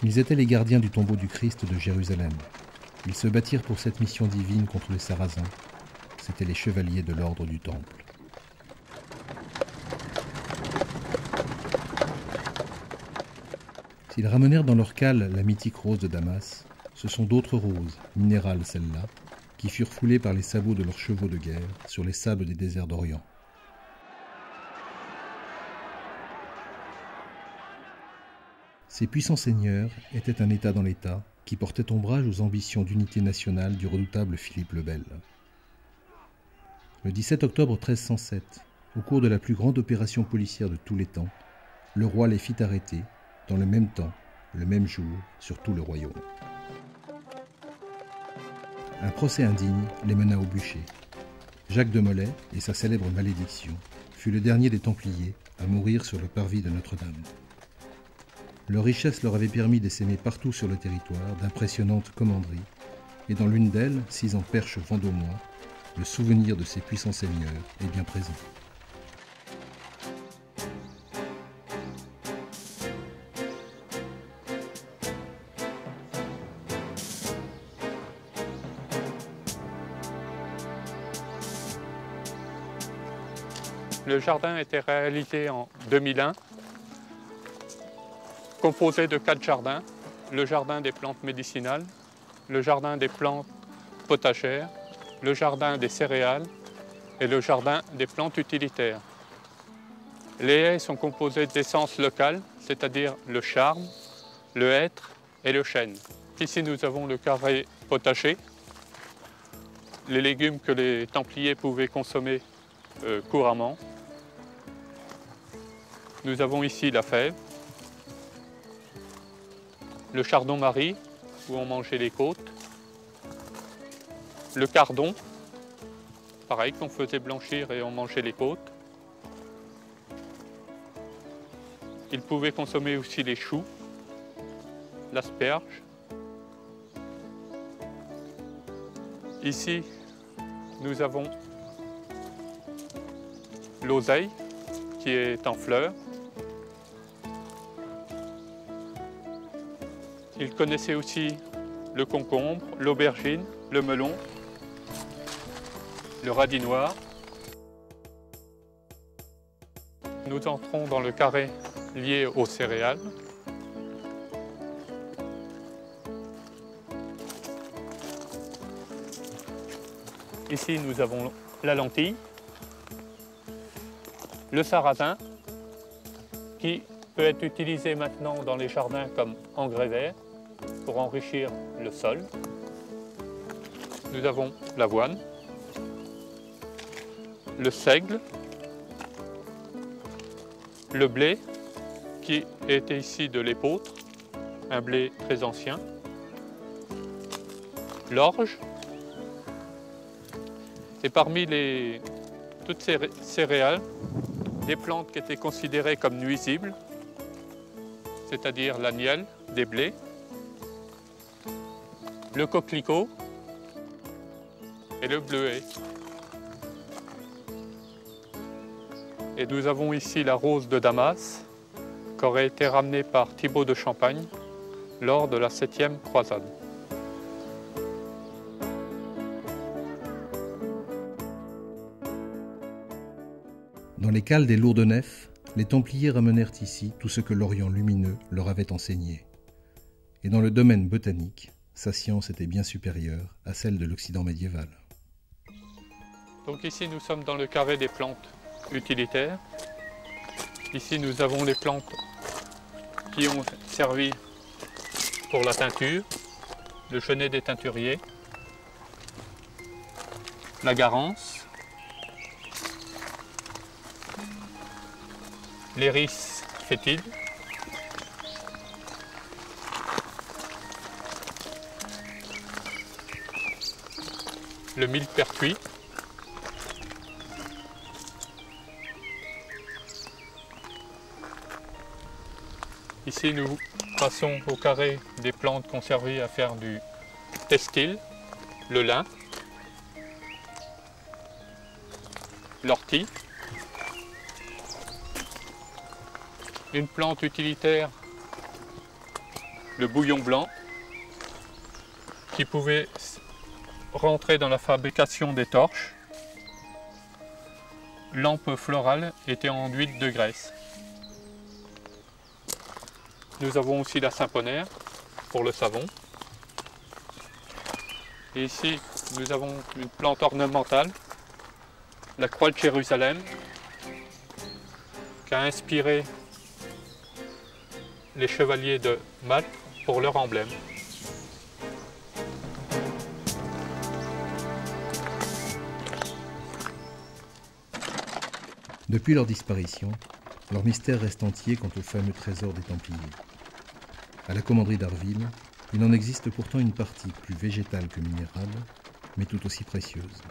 Ils étaient les gardiens du tombeau du Christ de Jérusalem. Ils se battirent pour cette mission divine contre les Sarrasins. C'étaient les chevaliers de l'ordre du Temple. S'ils ramenèrent dans leur cale la mythique rose de Damas, ce sont d'autres roses, minérales celles-là, qui furent foulées par les sabots de leurs chevaux de guerre sur les sables des déserts d'Orient. Ces puissants seigneurs étaient un État dans l'État qui portait ombrage aux ambitions d'unité nationale du redoutable Philippe le Bel. Le 17 octobre 1307, au cours de la plus grande opération policière de tous les temps, le roi les fit arrêter, dans le même temps, le même jour, sur tout le royaume. Un procès indigne les mena au bûcher. Jacques de Molay et sa célèbre malédiction fut le dernier des Templiers à mourir sur le parvis de Notre-Dame. Leur richesse leur avait permis d'essaimer partout sur le territoire d'impressionnantes commanderies, et dans l'une d'elles, 6 en Perche vendômois, le souvenir de ces puissants seigneurs est bien présent. Le jardin a été réalisé en 2001, composé de 4 jardins. Le jardin des plantes médicinales, le jardin des plantes potagères, le jardin des céréales et le jardin des plantes utilitaires. Les haies sont composées d'essences locales, c'est-à-dire le charme, le hêtre et le chêne. Ici, nous avons le carré potager, les légumes que les Templiers pouvaient consommer couramment. Nous avons ici la fève, le chardon-marie, où on mangeait les côtes, le cardon, pareil, qu'on faisait blanchir et on mangeait les côtes. Ils pouvaient consommer aussi les choux, l'asperge. Ici, nous avons l'oseille qui est en fleurs. Ils connaissaient aussi le concombre, l'aubergine, le melon, le radis noir. Nous entrons dans le carré lié aux céréales. Ici, nous avons la lentille, le sarrasin, qui peut être utilisé maintenant dans les jardins comme engrais vert pour enrichir le sol. Nous avons l'avoine, le seigle, le blé, qui était ici de l'épeautre, un blé très ancien, l'orge, et parmi toutes ces céréales, des plantes qui étaient considérées comme nuisibles, c'est-à-dire l'agnelle, des blés, le coquelicot et le bleuet. Et nous avons ici la rose de Damas, qui aurait été ramenée par Thibaut de Champagne lors de la 7e croisade. Dans les cales des lourdes nefs, les Templiers ramenèrent ici tout ce que l'Orient lumineux leur avait enseigné. Et dans le domaine botanique, sa science était bien supérieure à celle de l'Occident médiéval. Donc ici, nous sommes dans le carré des plantes utilitaires. Ici, nous avons les plantes qui ont servi pour la teinture, le genêt des teinturiers, la garance, l'iris fétide, le millepertuis, ici nous passons au carré des plantes qui ont servi à faire du textile, le lin, l'ortie, une plante utilitaire le bouillon blanc, qui pouvait rentrer dans la fabrication des torches. Lampe florale était enduite de graisse. Nous avons aussi la Saint-Ponaire pour le savon. Et ici, nous avons une plante ornementale, la croix de Jérusalem, qui a inspiré les chevaliers de Malte pour leur emblème. Depuis leur disparition, leur mystère reste entier quant au fameux trésor des Templiers. À la commanderie d'Arville, il en existe pourtant une partie plus végétale que minérale, mais tout aussi précieuse.